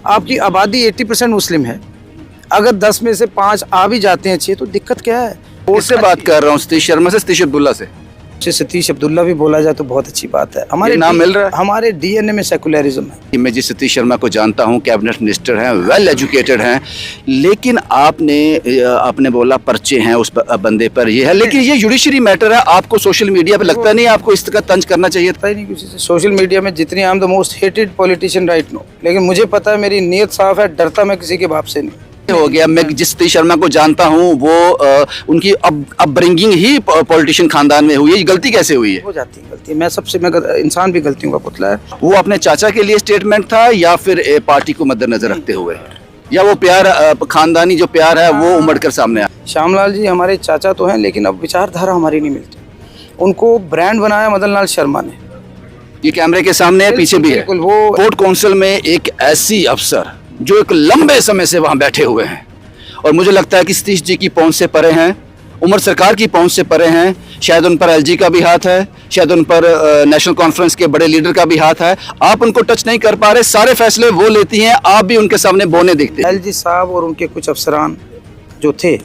आपकी आबादी 80% मुस्लिम है, अगर 10 में से 5 आ भी जाते हैं 6 तो दिक्कत क्या है। किससे बात कर रहा हूँ? सतीश शर्मा से, सतीश अब्दुल्ला से। सतीश अब्दुल्ला भी बोला जाए तो बहुत अच्छी बात है। हमारे नाम मिल रहा है? हमारे डीएनए में सेकुलरिज्म है। मैं जिस सतीश शर्मा को जानता हूं, कैबिनेट मिनिस्टर हैं, वेल एजुकेटेड हैं, लेकिन आपने बोला पर्चे हैं उस बंदे पर, ये है, लेकिन ये जुडिशरी मैटर है। आपको सोशल मीडिया पे लगता नहीं आपको इस तरह तंज करना चाहिए? पता ही नहीं किसी से। सोशल मीडिया में जितनी I am the most hated politician right no, लेकिन मुझे पता है मेरी नीयत साफ है, डरता मैं किसी के बाप से नहीं हो गया। मैं जिस सतीश शर्मा को जानता हूं वो उनकी अपब्रिंगिंग ही पॉलिटिशियन खानदान में हुई है। ये गलती कैसे हुई है? हो जाती है गलती। मैं इंसान भी गलतियों का पुतला है। वो अपने चाचा के लिए स्टेटमेंट था या फिर पार्टी को मद्देनजर रखते हुए, या वो प्यार, खानदानी जो प्यार है वो उमड़ कर सामने आया? श्यामलाल जी हमारे चाचा तो हैं, लेकिन अब विचारधारा हमारी नहीं मिलती। उनको ब्रांड बनाया मदन लाल शर्मा ने। ये कैमरे के सामने है, पीछे भी है। बिल्कुल। वो कोर्ट काउंसिल में एक ऐसी अफसर जो एक लंबे समय से वहां बैठे हुए हैं, और मुझे लगता है कि सतीश जी की पहुंच से परे हैं, उमर सरकार की पहुंच से परे हैं। शायद उन पर एलजी का भी हाथ है, शायद उन पर नेशनल कॉन्फ्रेंस के बड़े लीडर का भी हाथ है। आप उनको टच नहीं कर पा रहे, सारे फैसले वो लेती हैं, आप भी उनके सामने बोने दिखते हैं। एलजी साहब और उनके कुछ अफसरान जो थे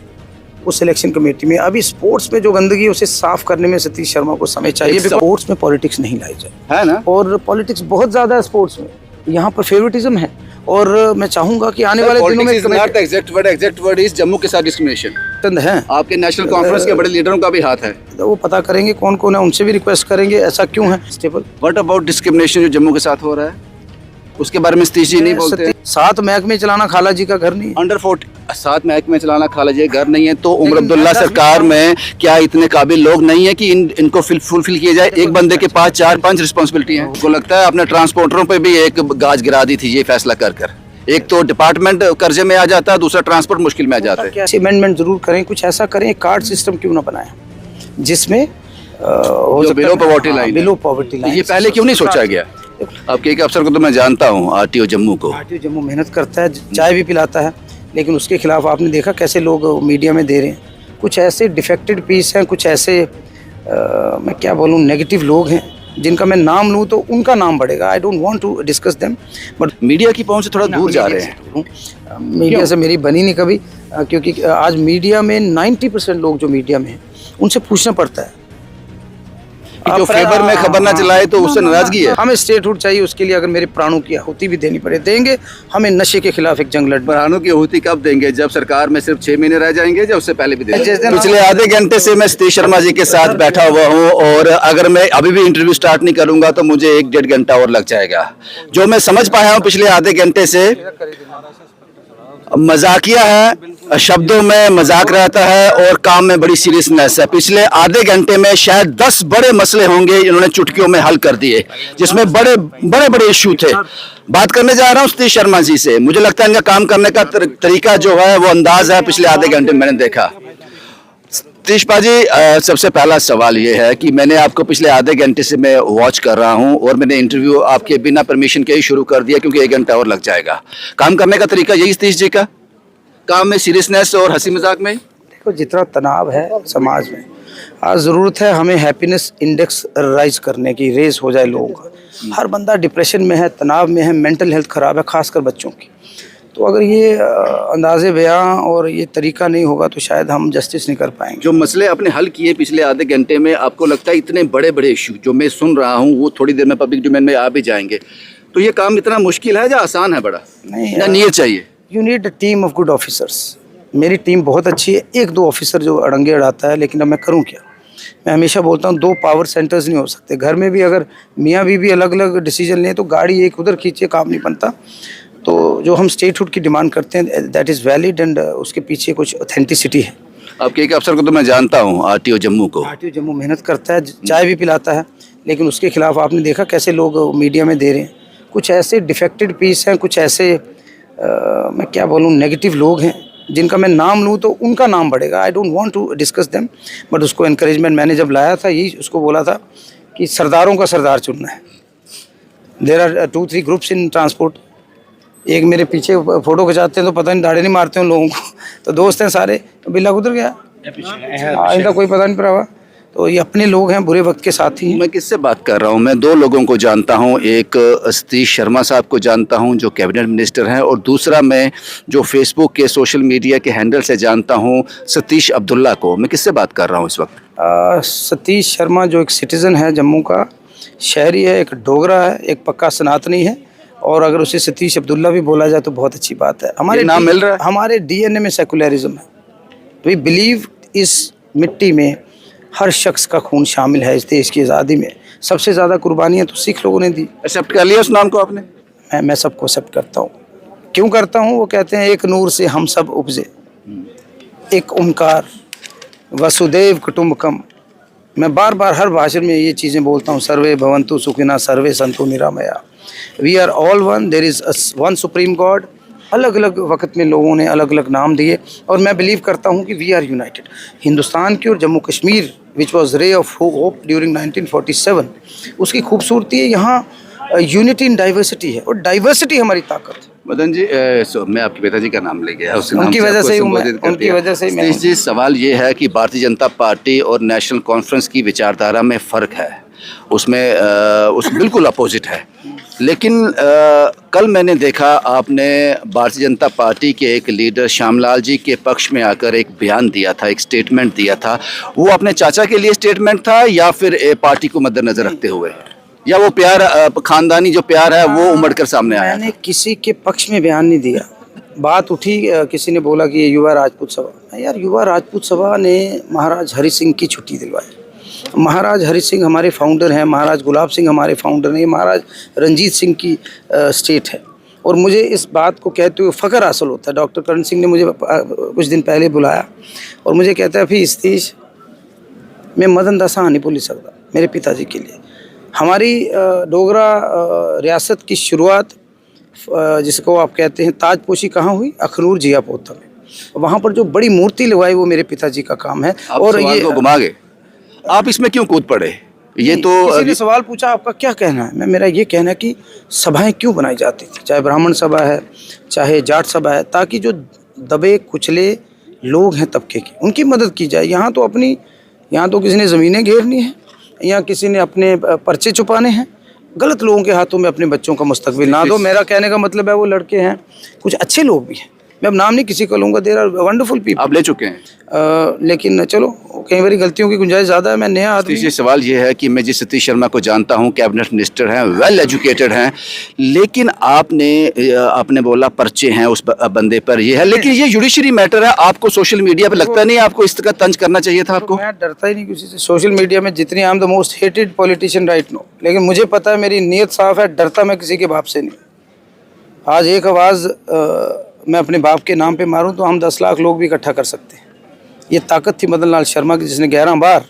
उस सिलेक्शन कमेटी में, अभी स्पोर्ट्स में जो गंदगी है उसे साफ करने में सतीश शर्मा को समय चाहिए। स्पोर्ट्स में पॉलिटिक्स नहीं लाई जाए, है ना? और पॉलिटिक्स बहुत ज्यादा है स्पोर्ट्स में, यहाँ पर फेवरेटिज्म है। और मैं चाहूंगा कि आने वाले दिनों में एग्जैक्ट वर्ड इज जम्मू के साथ डिस्क्रिमिनेशन है। आपके नेशनल कॉन्फ्रेंस के बड़े लीडरों का भी हाथ है, तो वो पता करेंगे कौन कौन है, उनसे भी रिक्वेस्ट करेंगे ऐसा क्यों है। स्टेबल व्हाट अबाउट डिस्क्रिमिनेशन जो जम्मू के साथ हो रहा है, उसके बारे में सतीश जी नहीं बोलते? 7 महकमे चलाना खाला जी का घर नहीं है। अंडर 40 7 महकमे चलाना खाला जी घर नहीं है, तो उमर अब्दुल्ला सरकार में क्या इतने काबिल लोग नहीं है कि इनको फुलफिल किया जाए? एक बंदे के पास 4-5 रिस्पॉन्सिबिलिटी है। उनको लगता है आपने ट्रांसपोर्टरों पे भी एक गाज गिरा दी थी ये फैसला कर। एक तो डिपार्टमेंट कर्जे में आ जाता है, दूसरा ट्रांसपोर्ट मुश्किल में आ जाता है। अमेंडमेंट जरूर करें, कुछ ऐसा करें, कार्ड सिस्टम क्यों ना बनाएं जिसमें बिलो पॉवर्टी लाइन, ये पहले क्यों नहीं सोचा गया? आपके एक अफसर को तो मैं जानता हूँ, आरटीओ जम्मू को। आरटीओ जम्मू मेहनत करता है, चाय भी पिलाता है, लेकिन उसके खिलाफ आपने देखा कैसे लोग मीडिया में दे रहे हैं। कुछ ऐसे डिफेक्टेड पीस हैं, कुछ ऐसे मैं क्या बोलूँ नेगेटिव लोग हैं जिनका मैं नाम लूँ तो उनका नाम बढ़ेगा। I don't want to discuss them, but media की पहुंच से थोड़ा दूर जा रहे हैं। मीडिया से मेरी बनी नहीं कभी, क्योंकि आज मीडिया में 90% लोग जो मीडिया में हैं उनसे पूछना पड़ता है जो फेवर में खबर ना चलाए तो उससे नाराजगी है। हमें स्टेटहुड चाहिए, उसके लिए अगर मेरे प्राणों की आहुति भी देनी पड़े देंगे। हमें नशे के खिलाफ एक जंग लड़ना। प्राणों की आहुति कब देंगे? जब सरकार में सिर्फ 6 महीने रह जाएंगे, या उससे पहले भी देंगे? पिछले आधे घंटे से मैं सतीश शर्मा जी के साथ बैठा हुआ हूँ, और अगर मैं अभी भी इंटरव्यू स्टार्ट नहीं करूंगा तो मुझे 1-1.5 घंटा और लग जाएगा। जो मैं समझ पाया हूँ पिछले आधे घंटे से, मजाकिया है, शब्दों में मजाक रहता है और काम में बड़ी सीरियसनेस है। पिछले आधे घंटे में शायद 10 बड़े मसले होंगे इन्होंने चुटकियों में हल कर दिए, जिसमें बड़े इश्यू थे। बात करने जा रहा हूँ सतीश शर्मा जी से। मुझे लगता है इनका काम करने का तरीका जो है वो अंदाज है, पिछले आधे घंटे में मैंने देखा। सतीश पाजी, सबसे पहला सवाल ये है कि मैंने आपको पिछले आधे घंटे से मैं वॉच कर रहा हूं, और मैंने इंटरव्यू आपके बिना परमिशन के ही शुरू कर दिया क्योंकि 1 घंटा और लग जाएगा। काम करने का तरीका यही सतीश जी का? काम में सीरियसनेस और हंसी मजाक में? देखो, जितना तनाव है समाज में, आज ज़रूरत है हमें हैप्पीनेस इंडेक्स राइज करने की, रेज हो जाए लोगों का। हर बंदा डिप्रेशन में है, तनाव में है, मेंटल हेल्थ ख़राब है, खासकर बच्चों की। तो अगर ये अंदाज़े बयां और ये तरीका नहीं होगा तो शायद हम जस्टिस नहीं कर पाएंगे। जो मसले आपने हल किए पिछले आधे घंटे में, आपको लगता है इतने बड़े इशू जो मैं सुन रहा हूँ वो थोड़ी देर में पब्लिक डोमेन में आ भी जाएंगे, तो ये काम इतना मुश्किल है या आसान है? बड़ा नहीं, या नीयत चाहिए? You need a team of good officers. मेरी टीम बहुत अच्छी है, 1-2 ऑफिसर जो अड़ंगे अड़ाता है, लेकिन अब मैं करूँ क्या? मैं हमेशा बोलता हूँ 2 पावर सेंटर्स नहीं हो सकते। घर में भी अगर मियाँ बीवी अलग अलग डिसीजन लें तो गाड़ी एक उधर खींचे, काम नहीं बनता। तो जो हम स्टेटहुड की डिमांड करते हैं दैट इज़ वैलिड, एंड उसके पीछे कुछ ऑथेंटिसिटी है। आपके एक अफसर को तो मैं जानता हूँ, आरटीओ जम्मू को। आरटीओ जम्मू मेहनत करता है, चाय भी पिलाता है, लेकिन उसके खिलाफ आपने देखा कैसे लोग मीडिया में दे रहे हैं। कुछ ऐसे डिफेक्टेड पीस हैं, कुछ ऐसे मैं क्या बोलूँ नेगेटिव लोग हैं जिनका मैं नाम लूँ तो उनका नाम बढ़ेगा। I don't want to discuss them, but उसको एनकरेजमेंट मैंने जब लाया था यही उसको बोला था कि सरदारों का सरदार चुनना है। There are 2-3 groups in transport. एक मेरे पीछे फोटो खिंचाते हैं तो पता नहीं दाढ़ी नहीं मारते उन लोगों को, तो दोस्त हैं सारे। बिल्ला उधर गया, इनका कोई पता नहीं पड़ा। तो ये अपने लोग हैं, बुरे वक्त के साथी हैं। मैं किससे बात कर रहा हूँ? मैं दो लोगों को जानता हूँ, एक सतीश शर्मा साहब को जानता हूँ जो कैबिनेट मिनिस्टर हैं, और दूसरा मैं जो फेसबुक के सोशल मीडिया के हैंडल से जानता हूँ सतीश अब्दुल्ला को। मैं किससे बात कर रहा हूँ इस वक्त? सतीश शर्मा जो एक सिटीज़न है, जम्मू का शहरी है, एक डोगरा है, एक पक्का सनातनी है, और अगर उसे सतीश अब्दुल्ला भी बोला जाए तो बहुत अच्छी बात है। नाम मिल रहा है? हमारे डीएनए में सेकुलरिज्म है। वी बिलीव इस मिट्टी में हर शख्स का खून शामिल है। इस देश की आज़ादी में सबसे ज़्यादा कुर्बानियाँ तो सिख लोगों ने दी। एक्सेप्ट कर लिया उस नाम को आपने? मैं सबको एक्सेप्ट करता हूँ। क्यों करता हूँ? वो कहते हैं एक नूर से हम सब उपजे, एक ओंकार, वसुदेव कुटुंबकम। मैं बार बार हर भाषण में ये चीज़ें बोलता हूँ, सर्वे भवन्तु सुखिनः सर्वे सन्तु निरामया। We are all one, there is one supreme God. अलग अलग वक्त में लोगों ने अलग अलग नाम दिए, और मैं बिलीव करता हूँ कि वी आर यूनाइटेड। हिंदुस्तान की और Jammu Kashmir which was ray of hope during 1947, उसकी खूबसूरती है यहाँ यूनिटी इन डाइवर्सिटी है, और डाइवर्सिटी हमारी ताकत है। मदन जी, मैं आपके पिताजी का नाम ले गया, उसके नाम उनकी से वजह आपको से संबोधित कर उनकी दिया। वजह से मैं सतीश जी, सवाल ये है कि भारतीय जनता पार्टी और नेशनल कॉन्फ्रेंस की विचारधारा में फ़र्क है, उसमें उस बिल्कुल अपोजिट है। लेकिन कल मैंने देखा आपने भारतीय जनता पार्टी के एक लीडर श्यामलाल जी के पक्ष में आकर एक बयान दिया था, एक स्टेटमेंट दिया था। वो अपने चाचा के लिए स्टेटमेंट था या फिर पार्टी को मद्देनजर रखते हुए, या वो प्यार, खानदानी जो प्यार है वो उमड़ कर सामने आया? मैंने किसी के पक्ष में बयान नहीं दिया। बात उठी, किसी ने बोला कि ये युवा राजपूत सभा। यार, युवा राजपूत सभा ने महाराज हरि सिंह की छुट्टी दिलवाई। महाराज हरि सिंह हमारे फाउंडर हैं, महाराज गुलाब सिंह हमारे फाउंडर हैं, महाराज रंजीत सिंह की स्टेट है। और मुझे इस बात को कहते हुए फ़ख्र हासिल होता है। डॉक्टर करण सिंह ने मुझे कुछ दिन पहले बुलाया और मुझे कहता है, अभी सतीश मैं मदन दसा नहीं भूल सकता मेरे पिताजी के लिए। हमारी डोगरा रियासत की शुरुआत, जिसको आप कहते हैं ताजपोशी, कहाँ हुई? अखनूर जिया पोता में। वहाँ पर जो बड़ी मूर्ति लगवाई वो मेरे पिताजी का काम है। और ये घुमा गए, आप इसमें क्यों कूद पड़े? ये तो किसी ने सवाल पूछा आपका क्या कहना है, मेरा ये कहना है कि सभाएं क्यों बनाई जाती थी, चाहे ब्राह्मण सभा है चाहे जाट सभा है, ताकि जो दबे कुचले लोग हैं तबके के, उनकी मदद की जाए। यहाँ तो किसी ने ज़मीनें घेरनी है, या किसी ने अपने पर्चे छुपाने हैं, गलत लोगों के हाथों में अपने बच्चों का मुस्तकबिल ना दो। मेरा कहने का मतलब है वो लड़के हैं, कुछ अच्छे लोग भी हैं, मैं अब नाम नहीं किसी को लूँगा, देर आर वंडरफुल पीपल। आप ले चुके हैं, लेकिन चलो कई बार गलतियों की गुंजाइश ज़्यादा है। मैं नया आदमी। ये सवाल ये है कि मैं जिस सतीश शर्मा को जानता हूँ, कैबिनेट मिनिस्टर हैं, वेल एजुकेटेड हैं, लेकिन आपने बोला पर्चे हैं उस बंदे पर, ये है, लेकिन ये जुडिशरी मैटर है। आपको सोशल मीडिया पे लगता नहीं आपको इस तरह तंज करना चाहिए था आपको? मैं डरता ही नहीं किसी से। सोशल मीडिया में जितनी I am the most hated politician right no, लेकिन मुझे पता है मेरी नीयत साफ है, डरता मैं किसी के बाप से नहीं। आज एक आवाज़ मैं अपने बाप के नाम पे मारूं तो हम 10 लाख लोग भी इकट्ठा कर सकते हैं। ये ताकत थी मदन लाल शर्मा की, जिसने 11 बार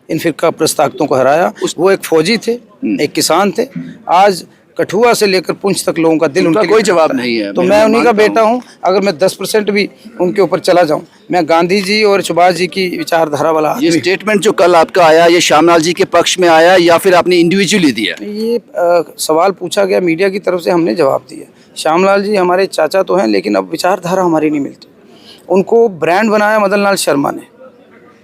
इन फिरका परस्त ताकतों को हराया। वो एक फौजी थे, एक किसान थे। आज कठुआ से लेकर पुंछ तक लोगों का दिल, उनका कोई जवाब नहीं है। तो मैं उन्हीं का बेटा हूँ। अगर मैं 10% भी उनके ऊपर चला जाऊँ, मैं गांधी जी और सुभाष जी की विचारधारा वाला आदमी। ये स्टेटमेंट जो कल आपका आया, ये श्यामलाल जी के पक्ष में आया या फिर आपने इंडिविजुअली दिया? ये सवाल पूछा गया मीडिया की तरफ से, हमने जवाब दिया। श्यामलाल जी हमारे चाचा तो हैं, लेकिन अब विचारधारा हमारी नहीं मिलती। उनको ब्रांड बनाया मदन लाल शर्मा ने।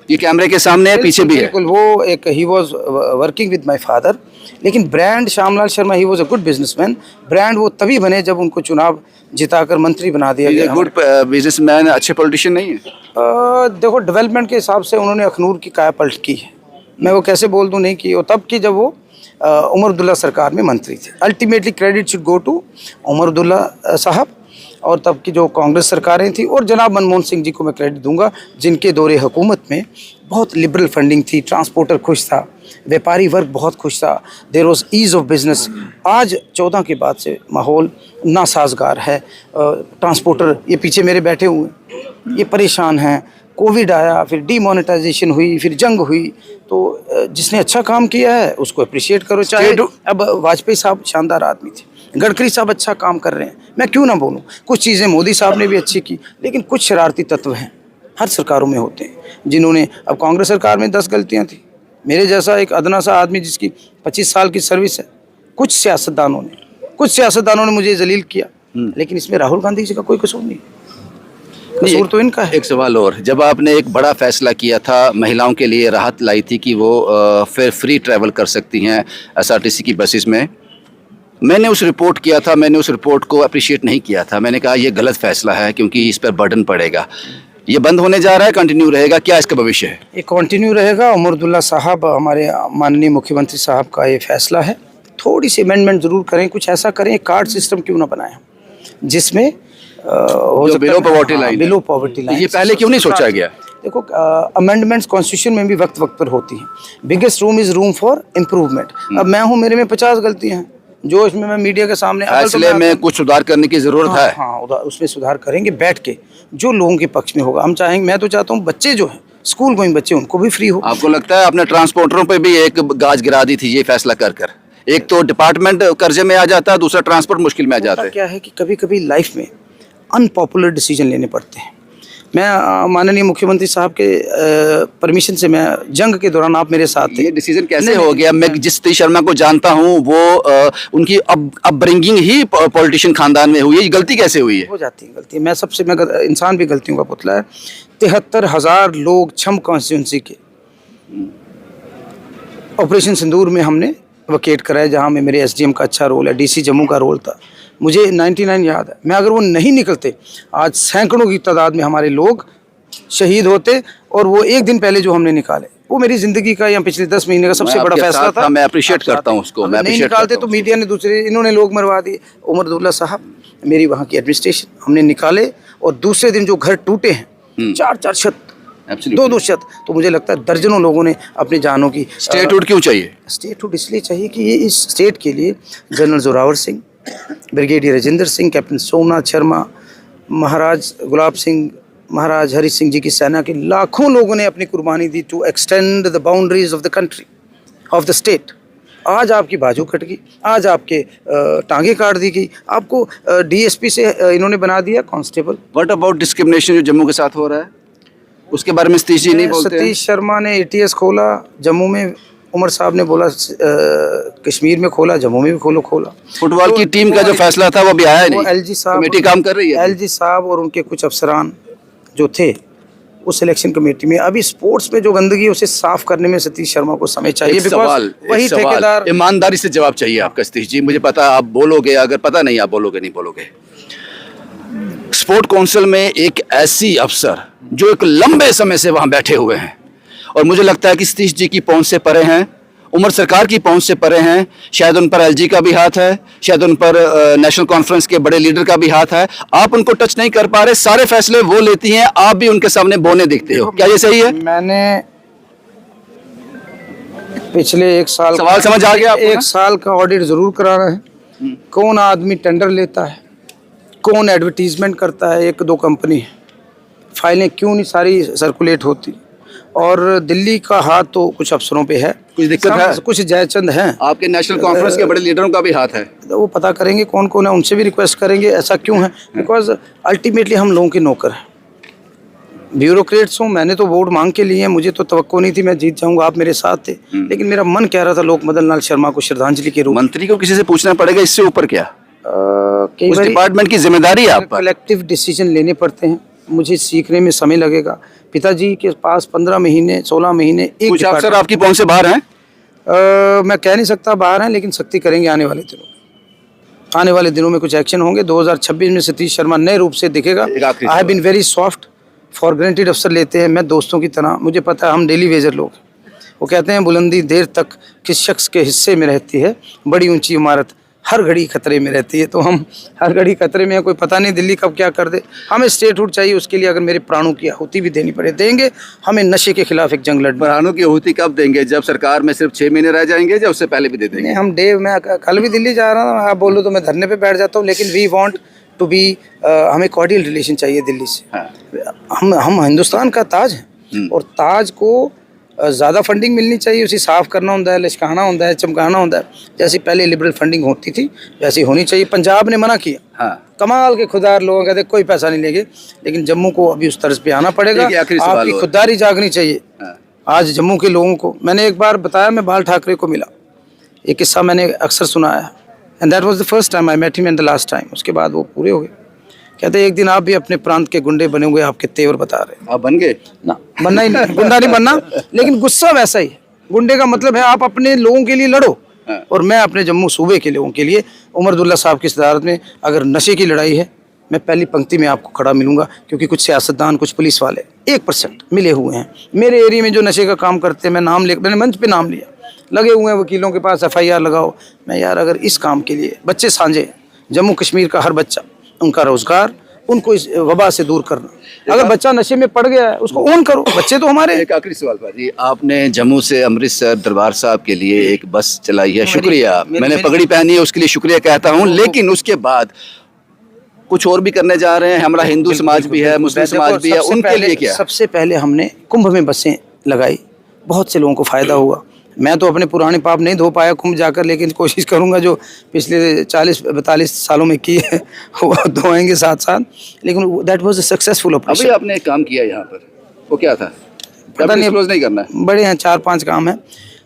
ये कैमरे के सामने है, पीछे भी है। बिल्कुल, वो एक he was working with my father, लेकिन brand Shyamlal Sharma, he was a good businessman. Brand वो तभी बने जब उनको चुनाव जिताकर मंत्री बना दिया गया। गुड बिजनेसमैन, अच्छे पॉलिटिशियन नहीं है। देखो, डेवलपमेंट के हिसाब से उन्होंने अखनूर की काया पलट की है। मैं वो कैसे बोल दूँ नहीं की, वो तब की जब वो उमर अब्दुल्ला सरकार में मंत्री थे। Ultimately credit should go to Omar Abdullah साहब, और तब की जो कांग्रेस सरकारें थी, और जनाब मनमोहन सिंह जी को मैं क्रेडिट दूंगा, जिनके दौरे हुकूमत में बहुत लिबरल फंडिंग थी, ट्रांसपोर्टर खुश था, व्यापारी वर्ग बहुत खुश था, there was ease of business. आज 14 के बाद से माहौल नासाजगार है। ट्रांसपोर्टर ये पीछे मेरे बैठे हुए हैं, ये परेशान हैं। कोविड आया, फिर डीमोनेटाइजेशन हुई, फिर जंग हुई, तो जिसने अच्छा काम किया है उसको अप्रिशिएट करो। चाहे अब वाजपेयी साहब शानदार आदमी थे, गडकरी साहब अच्छा काम कर रहे हैं, मैं क्यों ना बोलूं। कुछ चीज़ें मोदी साहब ने भी अच्छी की, लेकिन कुछ शरारती तत्व हैं, हर सरकारों में होते हैं, जिन्होंने, अब कांग्रेस सरकार में 10 गलतियां थी। मेरे जैसा एक अदना सा आदमी जिसकी 25 साल की सर्विस है, कुछ सियासतदानों ने मुझे जलील किया, लेकिन इसमें राहुल गांधी जी का कोई कसूर नहीं। कसूर तो इनका है। एक सवाल और, जब आपने एक बड़ा फैसला किया था, महिलाओं के लिए राहत लाई थी कि वो फिर फ्री ट्रैवल कर सकती हैं एसआरटीसी की बसेस में, मैंने उस रिपोर्ट किया था, मैंने उस रिपोर्ट को अप्रिशिएट नहीं किया था। मैंने कहा ये गलत फैसला है क्योंकि इस पर बर्डन पड़ेगा। ये बंद होने जा रहा है, कंटिन्यू रहेगा, क्या इसका भविष्य है? ये कंटिन्यू रहेगा। उमर अब्दुल्ला साहब, हमारे माननीय मुख्यमंत्री साहब का ये फैसला है। थोड़ी सी अमेंडमेंट ज़रूर करें, कुछ ऐसा करें, कार्ड सिस्टम क्यों ना बनाएं जिसमें हो जो below poverty line, below poverty line, ये पहले क्यों नहीं सोचा गया? देखो, अमेंडमेंट्स कॉन्स्टिट्यूशन में भी वक्त वक्त पर होती हैं। Biggest room is room for improvement. अब मैं हूँ, मेरे में 50 गलतियाँ हैं जो इसमें मैं मीडिया के सामने फैसले में कुछ सुधार करने की जरूरत है। हाँ, उसमें सुधार करेंगे बैठ के, जो लोगों के पक्ष में होगा। हम चाहेंगे, मैं तो चाहता हूँ बच्चे जो हैं स्कूल गोइंग बच्चे, उनको भी फ्री हो। आपको लगता है आपने ट्रांसपोर्टरों पे भी एक गाज गिरा दी थी ये फैसला कर कर? एक तो डिपार्टमेंट कर्जे में आ जाता है, दूसरा ट्रांसपोर्ट मुश्किल में आ जाता है। क्या है कि कभी कभी लाइफ में अनपॉपुलर डिसीजन लेने पड़ते हैं। मैं माननीय मुख्यमंत्री साहब के परमिशन से, मैं जंग के दौरान, आप मेरे साथ थे। ये डिसीजन कैसे हो गया? मैं जिस सतीश शर्मा को जानता हूँ वो उनकी अपब्रिंगिंग ही पॉलिटिशियन खानदान में हुई है, ये गलती कैसे हुई है? हो जाती है गलती। मैं इंसान भी गलतियों का पुतला है। 73,000 लोग छम कॉन्स्टिट्यूंसी के ऑपरेशन सिंदूर में हमने वकेट कराया, जहाँ में मेरे एसडीएम का अच्छा रोल है, डीसी जम्मू का रोल था। मुझे 99 याद है। मैं अगर वो नहीं निकलते, आज सैकड़ों की तादाद में हमारे लोग शहीद होते। और वो एक दिन पहले जो हमने निकाले, वो मेरी जिंदगी का या पिछले 10 महीने का सबसे बड़ा फैसला था। मैं अप्रिशिएट करता हूँ उसको। मैं नहीं निकालते तो मीडिया ने दूसरे, इन्होंने लोग मरवा दिए। उमर अब्दुल्ला साहब, मेरी वहाँ की एडमिनिस्ट्रेशन, हमने निकाले। और दूसरे दिन जो घर टूटे हैं, 4-4 छत, 2-2 छत, तो मुझे लगता है दर्जनों लोगों ने अपनी जानों की। स्टेटहुड क्यों चाहिए? स्टेटहुड इसलिए चाहिए कि ये इस स्टेट के लिए general Zorawar Singh, brigadier Rajendra Singh, captain Somnath Sharma, Maharaj Gulab Singh, Maharaj Hari Singh ji की सेना के लाखों लोगों ने अपनी कुर्बानी दी to extend the boundaries of the country, of the state. आज आपकी बाजू कट गई, आज आपके टांगे काट दी गई, आपको डीएसपी से इन्होंने बना दिया कांस्टेबल। व्हाट अबाउट डिस्क्रिमिनेशन जो जम्मू के साथ हो रहा है, उसके बारे में सतीश जी नहीं बोलते? सतीश शर्मा ने एटीएस खोला जम्मू में, उमर साहब ने बोला कश्मीर में खोला, जम्मू में भी खोला। फुटबॉल की टीम का जो फैसला था वो भी आया नहीं। एलजी साहब, कमेटी काम कर रही है। एलजी साहब और उनके कुछ अफसरान जो थे उस सिलेक्शन कमेटी में, अभी स्पोर्ट्स में जो गंदगी है उसे साफ करने में सतीश शर्मा को समय चाहिए। वही ठेकेदार, ईमानदारी से जवाब चाहिए आपका सतीश जी। मुझे पता आप बोलोगे, अगर पता नहीं आप बोलोगे नहीं बोलोगे। स्पोर्ट काउंसिल में एक ऐसी अफसर जो एक लंबे समय से वहां बैठे हुए हैं, और मुझे लगता है कि सतीश जी की पहुंच से परे हैं, उमर सरकार की पहुंच से परे हैं। शायद उन पर एलजी का भी हाथ है, शायद उन पर नेशनल कॉन्फ्रेंस के बड़े लीडर का भी हाथ है। आप उनको टच नहीं कर पा रहे, सारे फैसले वो लेती हैं, आप भी उनके सामने बोने दिखते हो। क्या ये सही है? मैंने पिछले 1 साल, सवाल समझ आ गया आपको? 1 साल का ऑडिट जरूर कराना है। कौन आदमी टेंडर लेता है, कौन एडवर्टीजमेंट करता है, 1-2 कंपनी है, फाइलें क्यों नहीं सारी सर्कुलेट होती। और दिल्ली का हाथ तो कुछ अफसरों पे है, कुछ दिक्कत है, कुछ जयचंद हैं। आपके नेशनल कॉन्फ्रेंस के बड़े लीडरों का भी हाथ है, तो वो पता करेंगे कौन कौन है, उनसे भी रिक्वेस्ट करेंगे ऐसा क्यों है। बिकॉज अल्टीमेटली हम लोगों के नौकर हैं, ब्यूरोक्रेट्स हूँ। मैंने तो वोट मांग के लिए हैं, मुझे तो तवक्को नहीं थी मैं जीत जाऊंगा, आप मेरे साथ थे। लेकिन मेरा मन कह रहा था लोक मदन लाल शर्मा को श्रद्धांजलि के रूप। मंत्री को किसी से पूछना पड़ेगा, इससे ऊपर क्या? कई उस बार डिपार्टमेंट की जिम्मेदारी है आप पर। कलेक्टिव डिसीजन लेने पड़ते हैं, मुझे सीखने में समय लगेगा। पिताजी के पास 15 महीने 16 महीने एक कुछ अफसर आपकी पहुंच से बाहर हैं? मैं कह नहीं सकता बाहर हैं, लेकिन सख्ती करेंगे आने वाले दिनों में। आने वाले दिनों में कुछ एक्शन होंगे। 2026 में सतीश शर्मा नए रूप से दिखेगा। I have been very soft, for granted अफसर लेते हैं, मैं दोस्तों की तरह, मुझे पता है हम डेली वेजर लोग। वो कहते हैं बुलंदी देर तक किस शख्स के हिस्से में रहती है, बड़ी ऊंची इमारत हर घड़ी खतरे में रहती है। तो हम हर घड़ी खतरे में है, कोई पता नहीं दिल्ली कब क्या कर दे। हमें स्टेटहुड चाहिए, उसके लिए अगर मेरे प्राणों की आहुति भी देनी पड़े देंगे। हमें नशे के खिलाफ एक जंग लड़ना। प्राणों की आहुति कब देंगे? जब सरकार में सिर्फ 6 महीने रह जाएंगे, या उससे पहले भी दे देंगे? हम मैं कल भी दिल्ली जा रहा हूँ, आप बोलो तो मैं धरने पे बैठ जाता हूँ, लेकिन वी वांट टू बी, हमें कॉर्डियल रिलेशन चाहिए दिल्ली से। हाँ। हम हिंदुस्तान का ताज हैं, और ताज को ज़्यादा फंडिंग मिलनी चाहिए, उसे साफ करना होता है, लचकाना होता है, चमकाना होता है। जैसे पहले लिबरल फंडिंग होती थी वैसी होनी चाहिए। पंजाब ने मना किया, हाँ। कमाल के खुदार लोग कहते कोई पैसा नहीं लेंगे, लेकिन जम्मू को अभी उस तर्ज पे आना पड़ेगा। आपकी खुददारी जागनी चाहिए। हाँ। आज जम्मू के लोगों को, मैंने एक बार बताया, मैं बाल ठाकरे को मिला, एक किस्सा मैंने अक्सर सुनाया, and that was the first time I met him and the last time. उसके बाद वो पूरे हो गए। कहते एक दिन आप भी अपने प्रांत के गुंडे बने हुए, आपके तेवर बता रहे आप बन गए? ना, बनना ही नहीं, गुंडा नहीं बनना, लेकिन गुस्सा वैसा ही है। गुंडे का मतलब है आप अपने लोगों के लिए लड़ो, और मैं अपने जम्मू सूबे के लोगों के लिए उमर अब्दुल्ला साहब की सदारत में अगर नशे की लड़ाई है, मैं पहली पंक्ति में आपको खड़ा मिलूंगा, क्योंकि कुछ सियासतदान, कुछ पुलिस वाले 1% मिले हुए हैं मेरे एरिया में जो नशे का काम करते हैं। मैं नाम ले, मैंने मंच पे नाम लिया, लगे हुए हैं वकीलों के पास, FIR लगाओ। मैं यार अगर इस काम के लिए बच्चे साझे, जम्मू कश्मीर का हर बच्चा, उनका रोजगार, उनको इस वबा से दूर करना, अगर बच्चा नशे में पड़ गया है उसको ऑन करो, बच्चे तो हमारे। एक आखिरी सवाल भाजी, आपने जम्मू से अमृतसर दरबार साहब के लिए एक बस चलाई है, शुक्रिया, मैंने पगड़ी पहनी है उसके लिए शुक्रिया कहता हूँ, लेकिन उसके बाद कुछ और भी करने जा रहे हैं। हमारा हिंदू समाज भी है, मुस्लिम समाज भी है, उनके लिए क्या? सबसे पहले हमने कुंभ में बसें लगाई, बहुत से लोगों को फायदा हुआ। मैं तो अपने पुराने पाप नहीं धो पाया कुंभ जाकर, लेकिन कोशिश करूंगा जो पिछले 40-42 सालों में की है वो धोएंगे साथ साथ। लेकिन that was a successful operation. अभी आपने एक काम किया यहाँ पर, वो क्या था? पता नहीं, क्लोज नहीं करना है। बड़े हैं, 4-5 काम हैं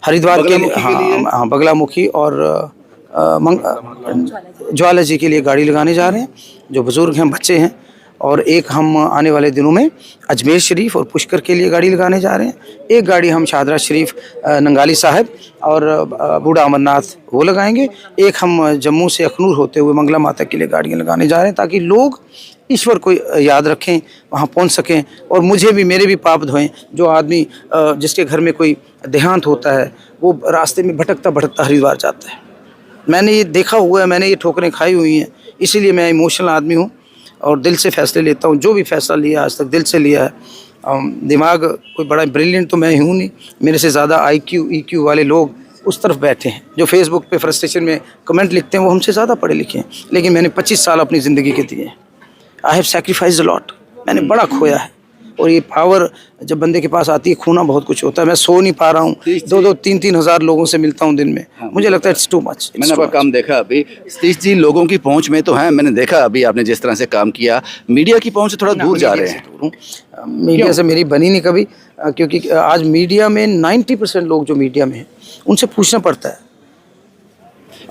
हरिद्वार के लिए। हाँ, बगलामुखी और ज्वाला जी के लिए गाड़ी लगाने जा रहे हैं, जो बुजुर्ग हैं, बच्चे हैं। और एक हम आने वाले दिनों में अजमेर शरीफ और पुष्कर के लिए गाड़ी लगाने जा रहे हैं। एक गाड़ी हम शाहदरा शरीफ, नंगाली साहब और बूढ़ा अमरनाथ वो लगाएंगे। एक हम जम्मू से अखनूर होते हुए मंगला माता के लिए गाड़ियाँ लगाने जा रहे हैं, ताकि लोग ईश्वर को याद रखें, वहाँ पहुँच सकें, और मुझे भी, मेरे भी पाप धोएं। जो आदमी जिसके घर में कोई देहांत होता है, वो रास्ते में भटकता भटकता हरिद्वार जाता है। मैंने ये देखा हुआ है, मैंने ये ठोकरें खाई हुई हैं, इसीलिए मैं इमोशनल आदमी हूँ और दिल से फैसले लेता हूँ। जो भी फैसला लिया आज तक दिल से लिया है। दिमाग कोई बड़ा ब्रिलियंट तो मैं हूँ नहीं, मेरे से ज़्यादा IQ EQ वाले लोग उस तरफ बैठे हैं, जो फेसबुक पे फ्रस्ट्रेशन में कमेंट लिखते हैं, वो हमसे ज़्यादा पढ़े लिखे हैं। लेकिन मैंने 25 साल अपनी ज़िंदगी के दिए हैं। I have sacrificed a lot, मैंने बड़ा खोया है। और ये पावर जब बंदे के पास आती है, खोना बहुत कुछ होता है। मैं सो नहीं पा रहा हूँ, 2-2 3-3 हज़ार लोगों से मिलता हूँ दिन में। मुझे लगता है इट्स टू मच। मैंने आपका काम देखा अभी, सतीश जी लोगों की पहुंच में तो हैं, मैंने देखा अभी आपने जिस तरह से काम किया, मीडिया की पहुंच से थोड़ा दूर जा रहे हैं। मीडिया से मेरी बनी नहीं कभी, क्योंकि आज मीडिया में 90% लोग जो मीडिया में हैं, उनसे पूछना पड़ता है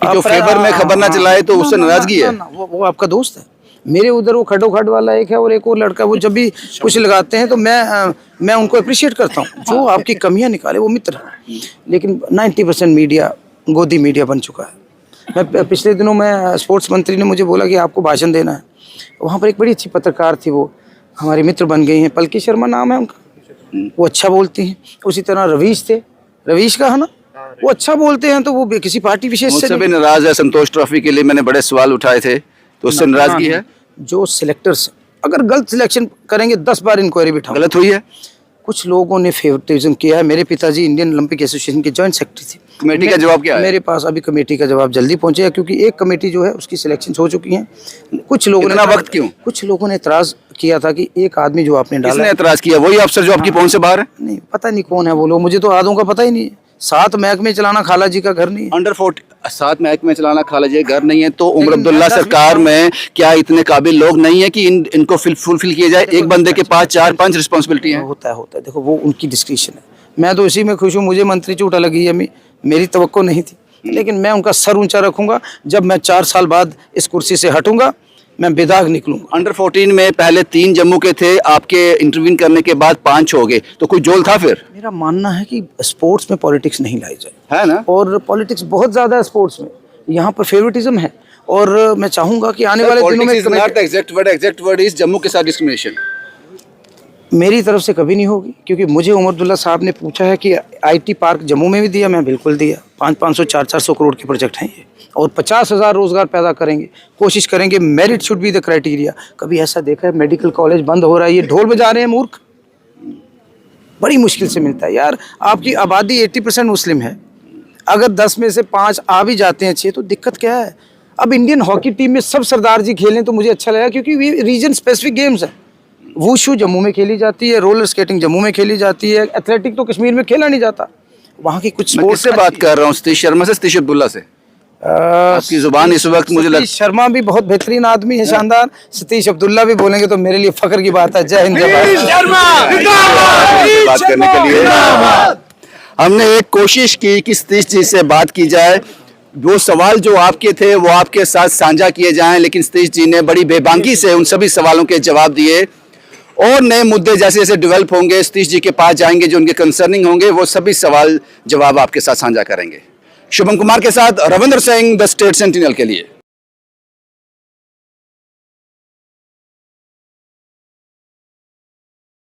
कि जो फेवर में खबर ना चलाए तो उससे नाराजगी है। वो आपका दोस्त है। मेरे उधर वो खडो खड वाला एक है और एक और लड़का, वो जब भी कुछ लगाते हैं तो मैं उनको अप्रिशिएट करता हूँ। जो आपकी कमियां निकाले वो मित्र है। लेकिन 90% मीडिया गोदी मीडिया बन चुका है। मैं पिछले दिनों में स्पोर्ट्स मंत्री ने मुझे बोला कि आपको भाषण देना है। वहाँ पर एक बड़ी अच्छी पत्रकार थी, वो हमारे मित्र बन गई हैं, पलकी शर्मा नाम है उनका, वो अच्छा बोलती हैं। उसी तरह रवीश थे, रवीश का है ना, वो अच्छा बोलते हैं, तो वो किसी पार्टी विशेष से भी नाराज है। संतोष ट्रॉफी के लिए मैंने बड़े सवाल उठाए थे, तो उससे नाराजगी है। जो सिलेक्टर्स अगर गलत सिलेक्शन करेंगे 10 बार इंक्वायरी बिठाओ। गलत हुई है, कुछ लोगों ने फेवरेटिज्म किया है। मेरे पिताजी इंडियन ओलंपिक एसोसिएशन के जॉइंट सेक्रेटरी थे। कमेटी का जवाब क्या है? मेरे पास अभी कमेटी का जवाब जल्दी पहुंचेगा, क्योंकि एक कमेटी जो है उसकी सिलेक्शन हो चुकी है। कुछ लोगों ने वक्त क्यों? कुछ लोगों ने एतराज किया था कि एक आदमी जो आपने डाला। किसने एतराज किया? वही अफसर जो आपकी पहुंच से बाहर है? नहीं, पता नहीं कौन है वो लोग, मुझे तो आदों का पता ही नहीं है। 7 महकमे चलाना खाला जी का घर नहीं है। अंडर 40 7 महकमे चलाना खाला जी का घर नहीं है, तो उमर अब्दुल्ला सरकार में क्या इतने काबिल लोग नहीं है कि इनको फुलफिल किया जाए? एक बंदे के पास 4-5 रिस्पॉन्सिबिलिटी है। होता है, देखो वो उनकी डिस्क्रिप्शन है। मैं तो इसी में खुश हूँ, मुझे मंत्री चूटा लगी है, मेरी तवक्को नहीं थी। लेकिन मैं उनका सर ऊंचा रखूंगा। जब मैं 4 साल बाद इस कुर्सी से हटूंगा, मैं बेदाग निकलूंगा। अंडर 14 में पहले 3 जम्मू के थे, आपके इंटरव्यू करने के बाद 5 हो गए, तो कोई जोल था फिर? मेरा मानना है कि स्पोर्ट्स में पॉलिटिक्स नहीं लाई जाए, है ना? और पॉलिटिक्स बहुत ज्यादा है स्पोर्ट्स में। यहाँ पर फेवरेटिज्म है, और मैं चाहूंगा कि आने वाले दिनों में एग्जैक्ट वर्ड इज जम्मू के साथ डिस्क्रिमिनेशन मेरी तरफ से कभी नहीं होगी, क्योंकि मुझे उमर अब्दुल्ला साहब ने पूछा है कि IT पार्क जम्मू में भी दिया, मैं बिल्कुल दिया। 500 400 करोड़ के प्रोजेक्ट हैं ये, और 50,000 रोजगार पैदा करेंगे। कोशिश करेंगे, merit should be the criteria. कभी ऐसा देखा है मेडिकल कॉलेज बंद हो रहा है, ये ढोल बजा रहे हैं मूर्ख? बड़ी मुश्किल से मिलता है यार। आपकी आबादी 80% मुस्लिम है, अगर 10 में से 5 आ भी जाते हैं 6, तो दिक्कत क्या है? अब इंडियन हॉकी टीम में सब सरदार जी खेलें तो मुझे अच्छा लगा, क्योंकि ये रीजन स्पेसिफिक गेम्स है। वूशू जम्मू में खेली जाती है, रोलर स्केटिंग जम्मू में खेली जाती है, एथलेटिक तो कश्मीर में खेला नहीं जाता। वहाँ की कुछ स्पोर्ट्स से बात कर रहा हूँ, सतीश शर्मा से, सतीश अब्दुल्ला से। आपकी जुबान इस वक्त मुझे लगता है। सतीश शर्मा भी बहुत बेहतरीन आदमी है, शानदार। सतीश अब्दुल्ला भी बोलेंगे तो मेरे लिए फख्र की बात है। जय हिंद, जय भारत। बात करने के लिए हमने एक कोशिश की कि सतीश जी से बात की जाए, वो सवाल जो आपके थे वो आपके साथ साझा किए जाएं, लेकिन सतीश जी ने बड़ी बेबाकी से उन सभी सवालों के जवाब दिए और नए मुद्दे जैसे जैसे डेवलप होंगे सतीश जी के पास जाएंगे, जो उनके कंसर्निंग होंगे वो सभी सवाल जवाब आपके साथ साझा करेंगे। शुभम कुमार के साथ Ravindra Singh, the state sentinel के लिए।